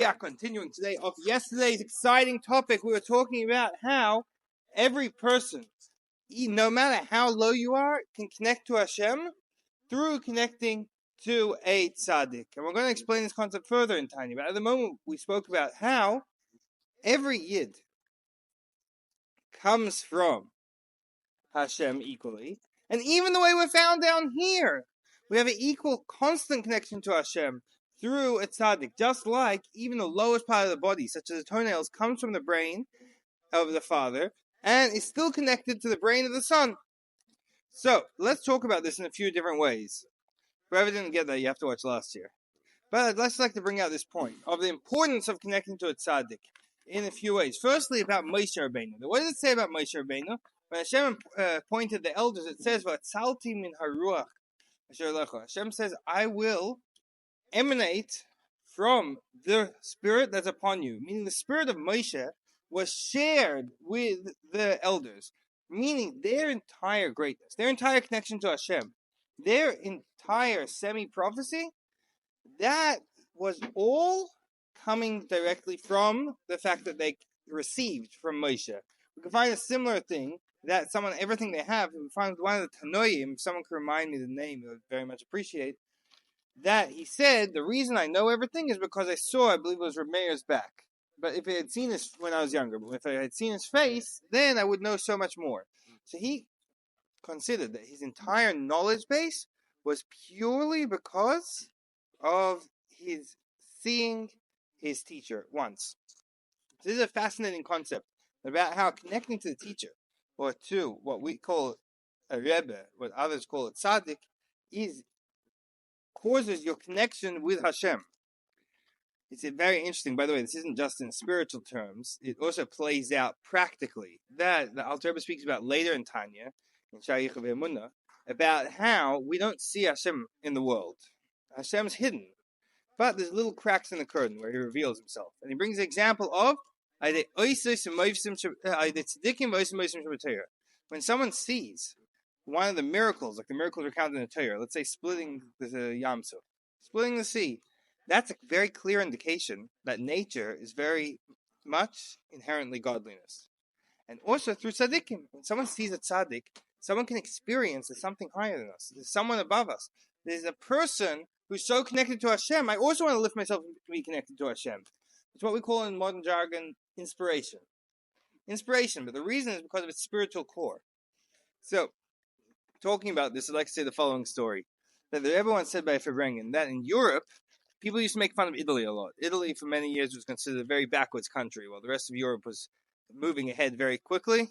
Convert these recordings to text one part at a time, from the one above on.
are continuing today off yesterday's exciting topic. We were talking about how every person, no matter how low you are, can connect to Hashem through connecting to a Tzaddik. And we're going to explain this concept further in Tanya. But at the moment, we spoke about how every Yid comes from Hashem equally. And even the way we're found down here, we have an equal, constant connection to Hashem through a tzaddik, just like even the lowest part of the body, such as the toenails, comes from the brain of the father and is still connected to the brain of the son. So, let's talk about this in a few different ways. Whoever didn't get that, you have to watch last year. But I'd just like to bring out this point of the importance of connecting to a tzaddik in a few ways. Firstly, about Moshe Rabbeinu. What does it say about Moshe Rabbeinu? When Hashem appointed the elders, it says, "V'atzalti min haruach asher lecha." Hashem says, "I will emanate from the spirit that's upon you." Meaning the spirit of Moshe was shared with the elders. Meaning their entire greatness, their entire connection to Hashem, their entire semi-prophecy, that was all coming directly from the fact that they received from Moshe. We can find a similar thing that everything they have, we find one of the Tanoim, if someone can remind me the name, I would very much appreciate, that he said, the reason I know everything is because I believe it was Reb Meir's back. But if I had seen his, when I was younger, but if I had seen his face, then I would know so much more. So he considered that his entire knowledge base was purely because of his seeing his teacher once. So this is a fascinating concept about how connecting to the teacher, or to what we call a Rebbe, what others call a Tzaddik, causes your connection with Hashem. It's very interesting, by the way, this isn't just in spiritual terms, it also plays out practically. That the Alter Rebbe speaks about later in Tanya, in Shiur Ve'emunah, about how we don't see Hashem in the world. Hashem's hidden, but there's little cracks in the curtain where he reveals himself. And he brings the example of when someone sees one of the miracles, like the miracles recounted in the Torah, let's say splitting the Yamsuf, splitting the sea, that's a very clear indication that nature is very much inherently godliness. And also through tzaddikim, when someone sees a tzaddik, someone can experience there's something higher than us. There's someone above us. There's a person who's so connected to Hashem. I also want to lift myself to be connected to Hashem. It's what we call in modern jargon inspiration. Inspiration, but the reason is because of its spiritual core. So, talking about this, I'd like to say the following story. That everyone said by Fabrengen, that in Europe, people used to make fun of Italy a lot. Italy, for many years, was considered a very backwards country, while the rest of Europe was moving ahead very quickly.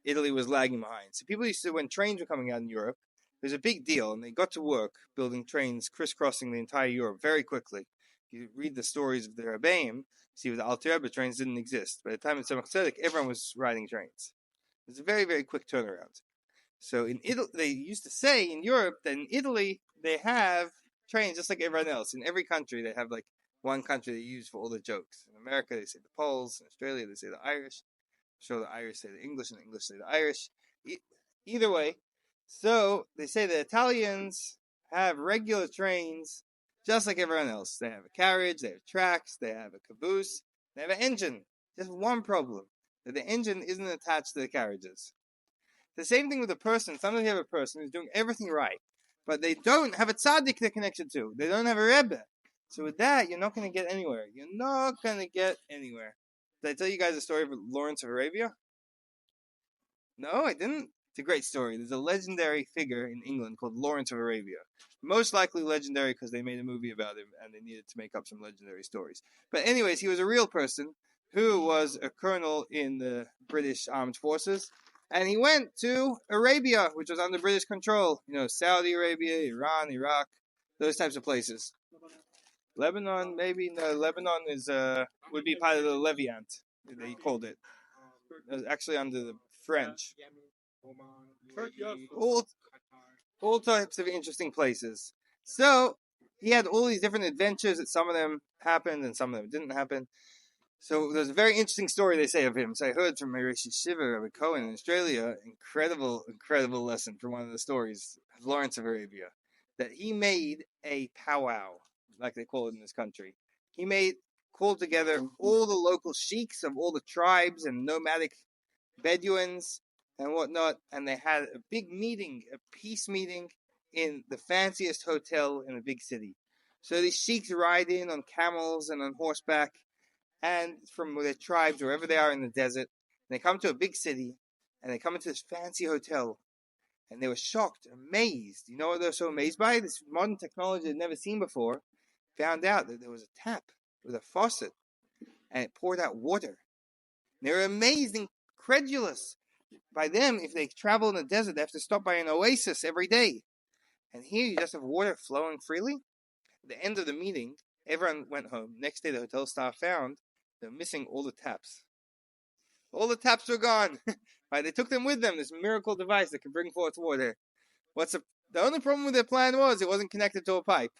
Italy was lagging behind. So people used to, when trains were coming out in Europe, it was a big deal, and they got to work building trains crisscrossing the entire Europe very quickly. If you read the stories of the Rebbeim, see with the Alter Rebbe, trains didn't exist. By the time of Tzaddik, everyone was riding trains. It was a very, very quick turnaround. So in Italy, they used to say in Europe that in Italy, they have trains just like everyone else. In every country, they have like one country they use for all the jokes. In America, they say the Poles. In Australia, they say the Irish. So the Irish say the English, and the English say the Irish. Either way, so they say the Italians have regular trains just like everyone else. They have a carriage, they have tracks, they have a caboose, they have an engine. Just one problem, that the engine isn't attached to the carriages. The same thing with a person. Sometimes you have a person who's doing everything right, but they don't have a tzaddik they're connected to. They don't have a Rebbe. So with that, you're not going to get anywhere. You're not going to get anywhere. Did I tell you guys the story of Lawrence of Arabia? No, I didn't. It's a great story. There's a legendary figure in England called Lawrence of Arabia. Most likely legendary because they made a movie about him and they needed to make up some legendary stories. But anyways, he was a real person who was a colonel in the British Armed Forces. And he went to Arabia, which was under British control. You know, Saudi Arabia, Iran, Iraq, those types of places. Lebanon, maybe? No, Lebanon is would be part of the Levant, they called it. It was actually under the French. All types of interesting places. So, he had all these different adventures that some of them happened and some of them didn't happen. So, there's a very interesting story they say of him. So, I heard from Rishi Shiva, Rabbi Cohen in Australia, incredible lesson from one of the stories of Lawrence of Arabia, that he made a powwow, like they call it in this country. He made called together all the local sheiks of all the tribes and nomadic Bedouins and whatnot, and they had a big meeting, a peace meeting, in the fanciest hotel in a big city. So these sheiks ride in on camels and on horseback, and from their tribes, wherever they are in the desert, and they come to a big city, and they come into this fancy hotel, and they were shocked, amazed. You know what they were so amazed by? This modern technology they'd never seen before. Found out that there was a tap with a faucet, and it poured out water. They were amazed and incredulous. By them, if they travel in the desert, they have to stop by an oasis every day. And here you just have water flowing freely. At the end of the meeting, everyone went home. Next day, the hotel staff found they were missing all the taps. All the taps were gone. Right? They took them with them, this miracle device that can bring forth water. The only problem with their plan was it wasn't connected to a pipe.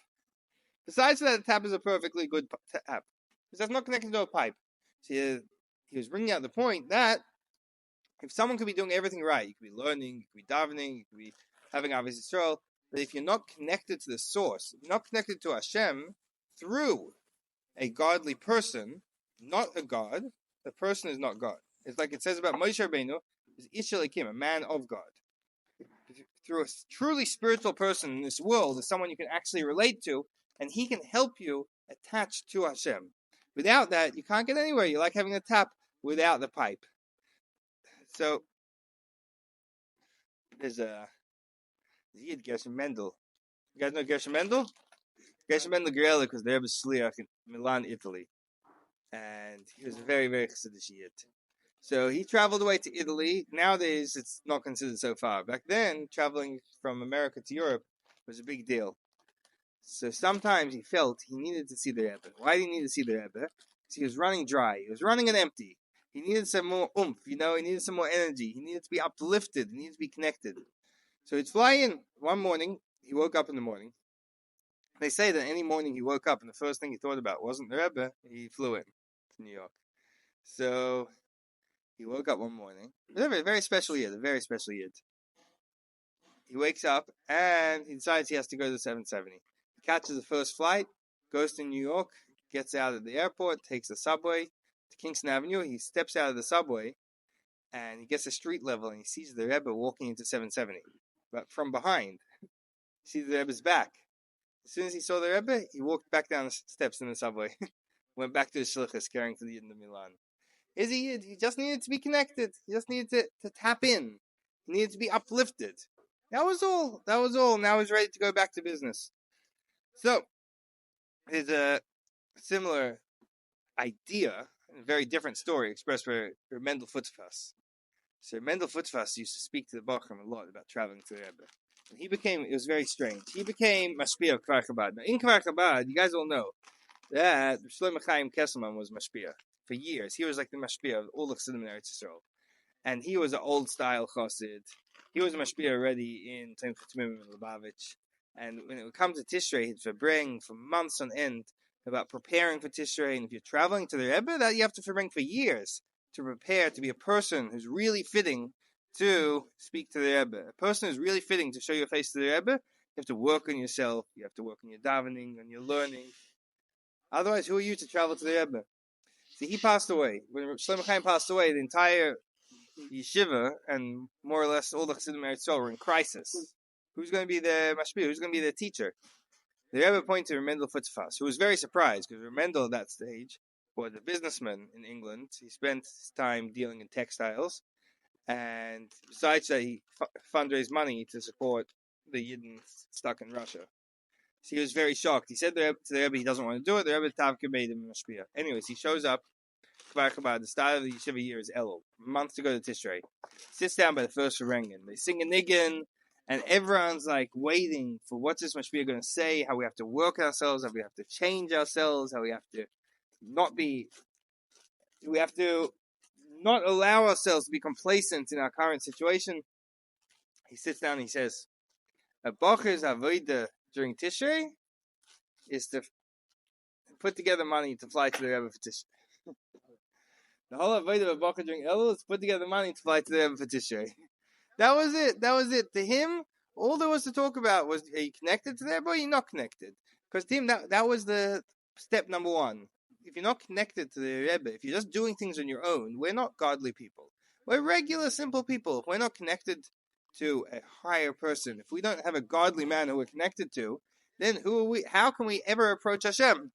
Besides that, the tap is a perfectly good tap. Because that's not connected to a pipe. So he was bringing out the point that if someone could be doing everything right, you could be learning, you could be davening, you could be having Avos Yisrael, but if you're not connected to the source, if you're not connected to Hashem through a godly person, not a god, the person is not God. It's like it says about Moshe Rabbeinu, is Ish Elokim, a man of God. Through a truly spiritual person in this world is someone you can actually relate to, and he can help you attach to Hashem. Without that, you can't get anywhere. You're like having a tap without the pipe. So, there's a Yid, Gershom Mendel. You guys know Gershom Mendel? Gershom Mendel Gerlich was the Rebbe's Shliach in Milan, Italy. And he was a very, very Chassidus Yid. So he traveled away to Italy. Nowadays, it's not considered so far. Back then, traveling from America to Europe was a big deal. So sometimes he felt he needed to see the Rebbe. Why did he need to see the Rebbe? Because he was running dry. He was running on empty. He needed some more oomph, he needed some more energy. He needed to be uplifted. He needed to be connected. So he'd fly in. One morning, he woke up in the morning. They say that any morning he woke up and the first thing he thought about wasn't the Rebbe, he flew in to New York. So he woke up one morning. A very special Yid, a very special Yid. He wakes up and he decides he has to go to the 770. He catches the first flight, goes to New York, gets out of the airport, takes the subway to Kingston Avenue. He steps out of the subway and he gets to street level and he sees the Rebbe walking into 770. But from behind, he sees the Rebbe's back. As soon as he saw the Rebbe, he walked back down the steps in the subway. Went back to the shlichus, carrying to the Yid in the Milan. He just needed to be connected. He just needed to tap in. He needed to be uplifted. That was all. Now he's ready to go back to business. So, there's a similar idea, a very different story expressed by Mendel Futzfass. So Mendel Futzfass used to speak to the Bachram a lot about traveling to the Rebbe. And it was very strange. He became Mashpia of Kvar Chabad. Now, in Kvar Chabad, you guys all know that Shlomo Chaim Kesselman was Mashpia for years. He was like the Mashpia of all the Chassidim in Eretz Yisrael. And he was an old-style Chassid. He was a Mashpia already in Tanya Prak and Lubavitch. And when it would come to Tishrei, he'd bring for months on end about preparing for Tishrei. And if you're traveling to the Rebbe, that you have to bring for years to prepare to be a person who's really fitting to speak to the Rebbe. A person who's really fitting to show your face to the Rebbe, you have to work on yourself. You have to work on your davening, on your learning. Otherwise, who are you to travel to the Rebbe? See, he passed away. When Shlomo Chaim passed away, the entire yeshiva and more or less all the Chassidim Eretz Yisrael were in crisis. Who's going to be the mashpia? Who's going to be the teacher? The Rebbe pointed to Mendel Futzfass, who was very surprised because Mendel at that stage was a businessman in England. He spent his time dealing in textiles, and besides that, he fundraised money to support the Yidden stuck in Russia. So he was very shocked. He said to the Rebbe he doesn't want to do it. The Rebbe Tavka made him mashpia. Anyways, he shows up. The start of the yeshiva year is Elul, a month to go to Tishrei. Sits down by the first Ferengen. They sing a niggin, and everyone's like waiting for what's this mashpia going to say, how we have to work ourselves, how we have to change ourselves, how we have to not allow ourselves to be complacent in our current situation. He sits down and he says, a bacher's avodah during Tishrei is to put together money to fly to the Rebbe for Tishrei. The whole avodah of a bacher during Elul is to put together money to fly to the Rebbe for Tishrei. That was it. To him, all there was to talk about was, are you connected to the Rebbe or are you not connected? Because to him, that was the step number one. if you're not connected to the Rebbe, if you're just doing things on your own, we're not godly people. We're regular, simple people. If we're not connected to a higher person, if we don't have a godly man who we're connected to, then who are we? How can we ever approach Hashem?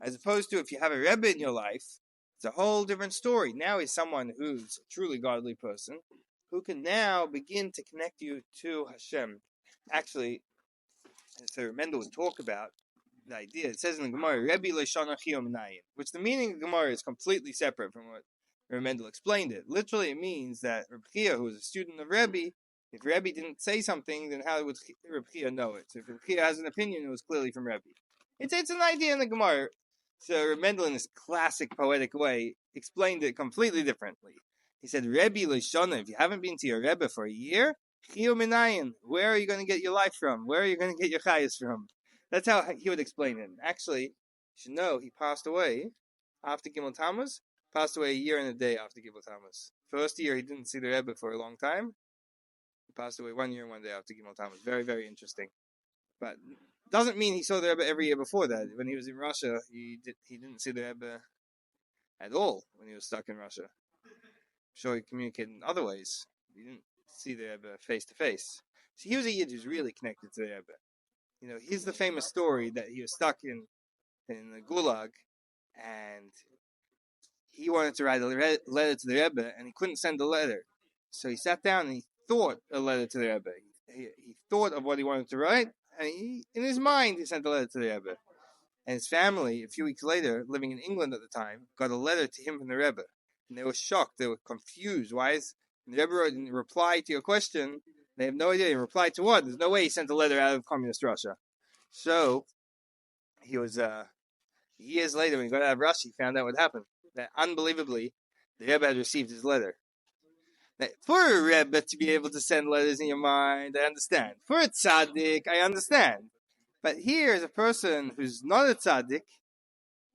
As opposed to if you have a Rebbe in your life, it's a whole different story. Now he's someone who's a truly godly person who can now begin to connect you to Hashem. Actually, so Mendel would talk about the idea. It says in the Gemara, Rebbe Leishana Chiyom Nayin, which the meaning of the Gemara is completely separate from what Mendel explained it. Literally, it means that Reb Chia, who was a student of Rebbe, if Rebbe didn't say something, then how would Reb Chia know it? So if Reb Chia has an opinion, it was clearly from Rebbe. It's an idea in the Gemara. So Reb Mendel, in this classic poetic way, explained it completely differently. He said, Rebbe Leishana, if you haven't been to your Rebbe for a year, Chiyom Nayin, where are you going to get your life from? Where are you going to get your chayas from? That's how he would explain it. Actually, you should know he passed away after Gimel Tammuz. Passed away a year and a day after Gimel Tammuz. First year he didn't see the Rebbe for a long time. He passed away 1 year and 1 day after Gimel Tammuz. Very, very interesting. But doesn't mean he saw the Rebbe every year before that. When he was in Russia, he didn't see the Rebbe at all when he was stuck in Russia. I'm sure he communicated in other ways. He didn't see the Rebbe face to face. So he was a Yid who's really connected to the Rebbe. You know, here's the famous story that he was stuck in the Gulag, and he wanted to write a letter to the Rebbe, and he couldn't send a letter. So he sat down and he thought a letter to the Rebbe. He thought of what he wanted to write, and in his mind, he sent a letter to the Rebbe. And his family, a few weeks later, living in England at the time, got a letter to him from the Rebbe. And they were shocked. They were confused. Why is the Rebbe wrote in reply to your question? They have no idea. In reply to what? There's no way he sent a letter out of communist Russia. So he was, years later, when he got out of Russia, he found out what happened. That unbelievably, the Rebbe had received his letter. Now, for a Rebbe to be able to send letters in your mind, I understand. For a Tzaddik, I understand. But here is a person who's not a Tzaddik.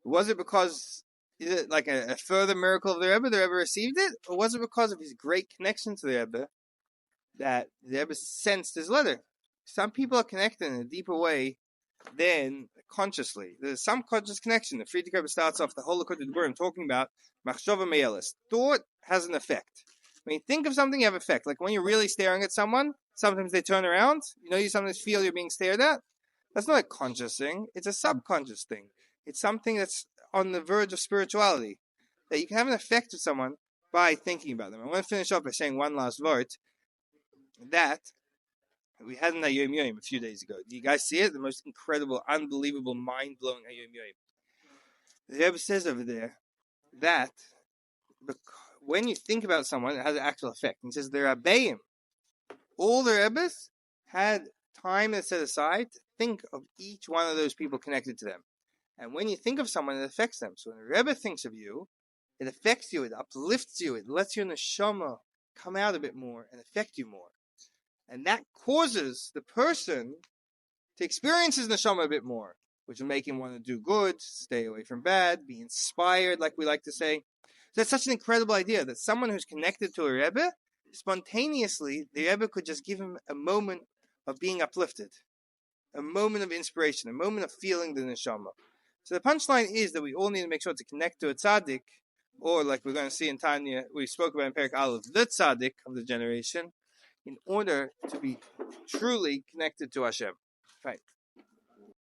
Was it because, is it like a further miracle of the Rebbe received it? Or was it because of his great connection to the Rebbe that the Rebbe sensed his letter? Some people are connected in a deeper way than consciously. There's some conscious connection. The Friedrich Rebbe starts off the whole Likkutei Diburim talking about machshava me'elis. Thought has an effect. When you think of something, you have effect. Like when you're really staring at someone, sometimes they turn around. You know, you sometimes feel you're being stared at. That's not a conscious thing. It's a subconscious thing. It's something that's on the verge of spirituality. That you can have an effect with someone by thinking about them. I want to finish up by saying one last word. That we had in Hayom Yom a few days ago. Do you guys see it? The most incredible, unbelievable, mind-blowing Hayom Yom. The Rebbe says over there that when you think about someone, it has an actual effect. He says, the Rabbeim, all the Rebbes had time that's set aside to think of each one of those people connected to them. And when you think of someone, it affects them. So when the Rebbe thinks of you, it affects you, it uplifts you, it lets your neshama come out a bit more and affect you more. And that causes the person to experience his neshama a bit more, which will make him want to do good, stay away from bad, be inspired, like we like to say. So that's such an incredible idea, that someone who's connected to a Rebbe, spontaneously, the Rebbe could just give him a moment of being uplifted, a moment of inspiration, a moment of feeling the neshama. So the punchline is that we all need to make sure to connect to a tzaddik, or like we're going to see in Tanya, we spoke about in Perek Aleph, the tzaddik of the generation, in order to be truly connected to Hashem. Right.